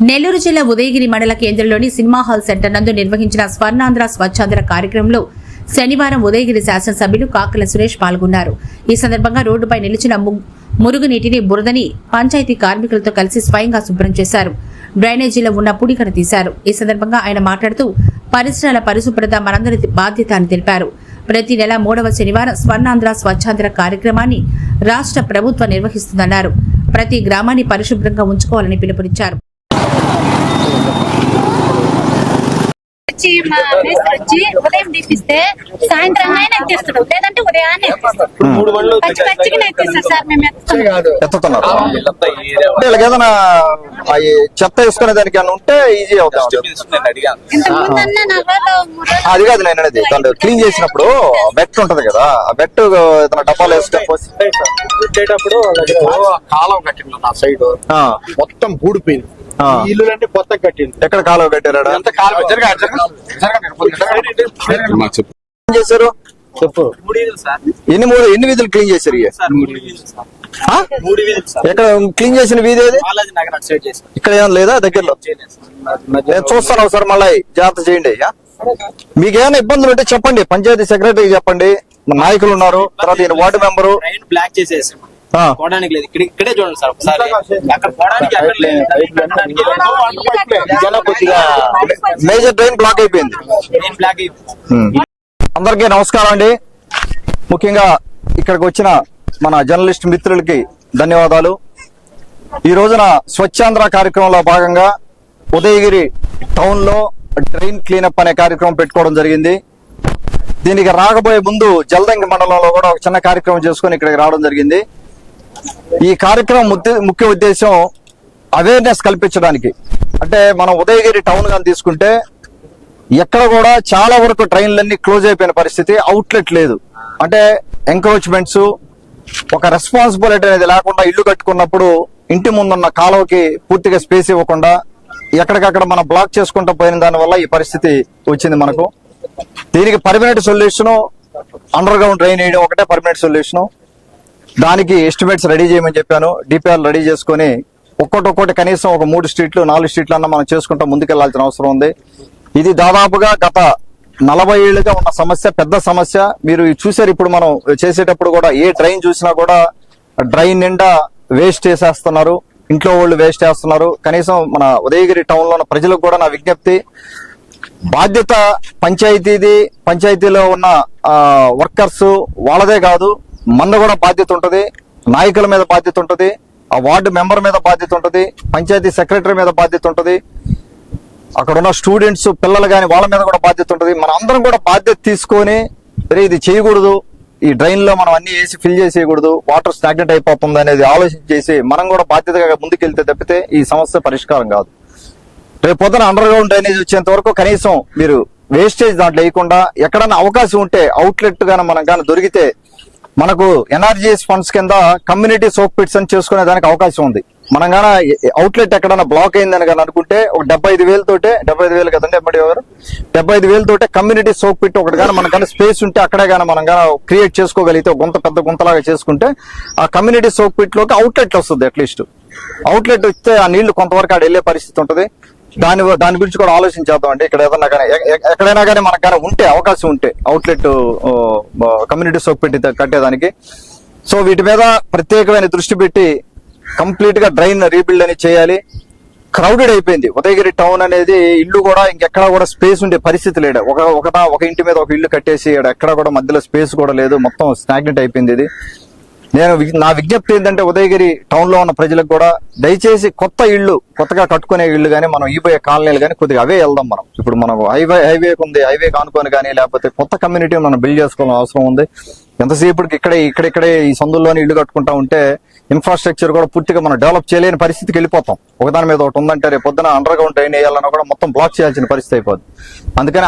నెల్లూరు జిల్లా ఉదయగిరి మండల కేంద్రంలోని సినిమా హాల్ సెంటర్ నందు నిర్వహించిన స్వర్ణాంధ్ర స్వచ్ఛాంధ్ర కార్యక్రమంలో శనివారం ఉదయగిరి శాసనసభ్యులు కాకల సురేష్ పాల్గొన్నారు. ఈ సందర్భంగా రోడ్డుపై నిలిచిన మురుగునీటిని బురదని పంచాయతీ కార్మికులతో కలిసి స్వయంగా శుభ్రం చేశారు. డ్రైనేజీలో ఉన్న పుడికను తీశారు. ఈ సందర్భంగా ఆయన మాట్లాడుతూ పరిసరాల పరిశుభ్రత మనందరి బాధ్యత అని తెలిపారు. ప్రతి నెల 3వ శనివారం స్వర్ణాంధ్ర స్వచ్ఛాంధ్ర కార్యక్రమాన్ని రాష్ట్ర ప్రభుత్వం నిర్వహిస్తుందన్నారు. ప్రతి గ్రామాన్ని పరిశుభ్రంగా ఉంచుకోవాలని పిలుపునిచ్చారు. మా మేస్త్రి వచ్చి ఉదయం తీపిస్తే సాయంత్రం అయినా ఎత్తిస్తాడు, లేదంటే ఉదయాన్నే ఎత్తిస్తాడు సార్. మేము ఎత్తుతున్నారు. ఏదైనా చెత్త వేసుకునే దానికి ఏమైనా ఉంటే ఈజీ అవుతుంది. అది కాదు నేను అనేది, క్లీన్ చేసినప్పుడు బెట్ ఉంటది కదా, ఆ బెట్ తన డబ్బాలు వేసుకునేటప్పుడు కాలం కట్టిండు నా సైడ్ మొత్తం ఊడిపోయింది. ఇల్లులన్నీ కొత్త కట్టింది. ఎక్కడ కాలువ కట్టారా? చేశారు చెప్పు. ఎన్ని వీధులు క్లీన్ చేశారు? ఎక్కడ క్లీన్ చేసిన వీధి ఏది? ఇక్కడ ఏం లేదా దగ్గరలో? నేను చూస్తాను ఒకసారి, మళ్ళీ జాగ్రత్త చేయండి. మీకేమైనా ఇబ్బందులు ఉంటే చెప్పండి, పంచాయతీ సెక్రటరీకి చెప్పండి. నాయకులు ఉన్నారు, తర్వాత ఈయన వార్డు మెంబరు. బ్లాక్ చేసేసి పోవడానికి లేదు, ఇక్కడే చూడండి సార్ ఒకసారి. అక్కడ పోవడానికి మేజర్ డ్రైన్ బ్లాక్ అయిపోయింది. అందరికీ నమస్కారం అండి. ముఖ్యంగా ఇక్కడికి వచ్చిన మన జర్నలిస్ట్ మిత్రులకి ధన్యవాదాలు. ఈ రోజున స్వచ్ఛాంధ్ర కార్యక్రమంలో భాగంగా ఉదయగిరి టౌన్ లో డ్రైన్ క్లీనప్ అనే కార్యక్రమం పెట్టుకోవడం జరిగింది. దీనికి రాకపోయే ముందు జల్దంగి మండలంలో కూడా ఒక చిన్న కార్యక్రమం చేసుకుని ఇక్కడికి రావడం జరిగింది. ఈ కార్యక్రమం ముఖ్య ఉద్దేశం అవేర్నెస్ కల్పించడానికి. అంటే మనం ఉదయగిరి టౌన్ గాని తీసుకుంటే ఎక్కడ కూడా చాలా వరకు ట్రైన్లన్నీ క్లోజ్ అయిపోయిన పరిస్థితి, అవుట్లెట్ లేదు. అంటే ఎంక్రోచ్మెంట్స్, ఒక రెస్పాన్సిబిలిటీ అనేది లేకుండా ఇల్లు కట్టుకున్నప్పుడు ఇంటి ముందున్న కాలువకి పూర్తిగా స్పేస్ ఇవ్వకుండా ఎక్కడికక్కడ మనం బ్లాక్ చేసుకుంటూ పోయిన దాని వల్ల ఈ పరిస్థితి వచ్చింది మనకు. దీనికి permanent solution under ground drain వేయడం ఒకటే పర్మనెంట్ సొల్యూషన్. దానికి ఎస్టిమేట్స్ రెడీ చేయమని చెప్పాను. డిపిఆర్ రెడీ చేసుకుని ఒక్కొక్కటి కనీసం ఒక 3 స్ట్రీట్లు 4 స్ట్రీట్లు అన్న మనం చేసుకుంటూ ముందుకెళ్లాల్సిన అవసరం ఉంది. ఇది దాదాపుగా గత 40 ఏళ్లుగా ఉన్న సమస్య, పెద్ద సమస్య. మీరు చూసారు, ఇప్పుడు మనం చేసేటప్పుడు కూడా ఏ డ్రైన్ చూసినా కూడా డ్రైన్ నిండా వేస్ట్ వేసేస్తున్నారు, ఇంట్లో వాళ్ళు వేస్ట్ వేస్తున్నారు. కనీసం మన ఉదయగిరి టౌన్ లో ఉన్న ప్రజలకు కూడా నా విజ్ఞప్తి, బాధ్యత పంచాయతీది. పంచాయతీలో ఉన్న వర్కర్స్ వాళ్ళదే కాదు, మంద కూడా బాధ్యత ఉంటది, నాయకుల మీద బాధ్యత ఉంటది, ఆ వార్డు మెంబర్ మీద బాధ్యత ఉంటది, పంచాయతీ సెక్రటరీ మీద బాధ్యత ఉంటది, అక్కడ ఉన్న స్టూడెంట్స్ పిల్లలు కానీ వాళ్ళ మీద కూడా బాధ్యత ఉంటది. మన అందరం కూడా బాధ్యత తీసుకొని ఇది చేయకూడదు, ఈ డ్రైన్ లో మనం అన్ని వేసి ఫిల్ చేసేయకూడదు, వాటర్ స్టాగ్నెంట్ అయిపోతుంది అనేది ఆలోచన చేసి మనం కూడా బాధ్యతగా ముందుకెళ్తే తప్పితే ఈ సమస్య పరిష్కారం కాదు. రేపు పొద్దున అండర్ గ్రౌండ్ డ్రైనేజ్ వచ్చేంత వరకు కనీసం మీరు వేస్టేజ్ దాంట్లో వేయకుండా ఎక్కడన్నా అవకాశం ఉంటే అవుట్లెట్ గానీ మనం కానీ దొరికితే మనకు ఎన్ఆర్జీఎస్ ఫండ్స్ కింద కమ్యూనిటీ సోప్ పిట్స్ అని చేసుకునే దానికి అవకాశం ఉంది. మనం గాన అవుట్లెట్ ఎక్కడన్నా బ్లాక్ అయిందని కానీ అనుకుంటే ఒక 75,000 తోటే, 75,000 కదండి ఎంబడి ఎవరు, 75,000 తోటే కమ్యూనిటీ సోప్ పిట్ ఒకటి కానీ మనకన్నా స్పేస్ ఉంటే అక్కడే కానీ మనం కానీ క్రియేట్ చేసుకోగలిగితే గుంత పెద్ద గుంతలాగా చేసుకుంటే ఆ కమ్యూనిటీ సోప్ పిట్ లోకి అవుట్లెట్ వస్తుంది. అట్లీస్ట్ అవుట్లెట్ వస్తే ఆ నీళ్లు కొంతవరకు ఆడ వెళ్లే పరిస్థితి ఉంటుంది. దాని గురించి కూడా ఆలోచించేద్దాం అండి. ఇక్కడ ఏదన్నా కానీ ఎక్కడైనా కానీ మనకు కానీ ఉంటే అవకాశం ఉంటే అవుట్లెట్ కమ్యూనిటీ సోప్ పెట్టి కట్టేదానికి. సో వీటి మీద ప్రత్యేకమైన దృష్టి పెట్టి కంప్లీట్ గా డ్రైన్ రీబిల్డ్ అని చేయాలి. క్రౌడెడ్ అయిపోయింది ఉదయగిరి టౌన్ అనేది. ఇల్లు కూడా ఇంకెక్కడా కూడా స్పేస్ ఉండే పరిస్థితి లేడు. ఒక ఇంటి మీద ఒక ఇల్లు కట్టేసి ఎక్కడ కూడా మధ్యలో స్పేస్ కూడా లేదు, మొత్తం స్టాగ్నెంట్ అయిపోయింది ఇది. నా విజ్ఞప్తి ఏంటంటే ఉదయగిరి టౌన్ లో ఉన్న ప్రజలకు కూడా దయచేసి కొత్తగా కట్టుకునే ఇళ్లు కానీ మనం ఈపోయే కాలనీలు కానీ కొద్దిగా అవే వెళ్దాం. మనం ఇప్పుడు మనం హైవే ఉంది, హైవే కానుకొని కానీ లేకపోతే కొత్త కమ్యూనిటీ మనం బిల్డ్ చేసుకోవాల్సిన అవసరం ఉంది. ఎంతసేపటికి ఇక్కడే ఈ సందుల్లోనే ఇల్లు కట్టుకుంటా ఉంటే ఇన్ఫ్రాస్ట్రక్చర్ కూడా పూర్తిగా మనం డెవలప్ చేయలేని పరిస్థితికి వెళ్ళిపోతాం. ఒకదాని మీద ఒకటి ఉందంటే రేపు పొద్దున అండర్ గ్రౌండ్ డ్రైన్ వేయాలన్నా కూడా మొత్తం బ్లాక్ చేయాల్సిన పరిస్థితి అయిపోద్ది. అందుకని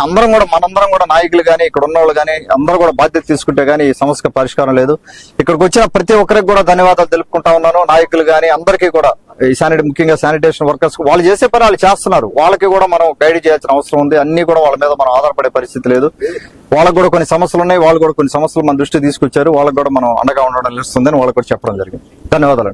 మనందరం కూడా నాయకులు కానీ ఇక్కడ ఉన్న వాళ్ళు కానీ అందరూ కూడా బాధ్యత తీసుకుంటే కానీ ఈ సమస్యకు పరిష్కారం లేదు. ఇక్కడికి వచ్చిన ప్రతి ఒక్కరికి కూడా ధన్యవాదాలు తెలుపుకుంటా ఉన్నాను. నాయకులు కానీ అందరికీ కూడా, ఈ ముఖ్యంగా శానిటేషన్ వర్కర్స్ వాళ్ళు చేసే పని వాళ్ళు చేస్తున్నారు, వాళ్ళకి కూడా మనం గైడ్ చేయాల్సిన అవసరం ఉంది. అన్ని కూడా వాళ్ళ మీద మనం ఆధారపడే పరిస్థితి లేదు. వాళ్ళకు కూడా కొన్ని సమస్యలు ఉన్నాయి, వాళ్ళు కూడా కొన్ని సమస్యలు మన దృష్టి తీసుకొచ్చారు, వాళ్ళకి కూడా మనం అండగా ఉండడం నిలుస్తుందని వాళ్ళకి కూడా చెప్పడం జరిగింది. ధన్యవాదాలు.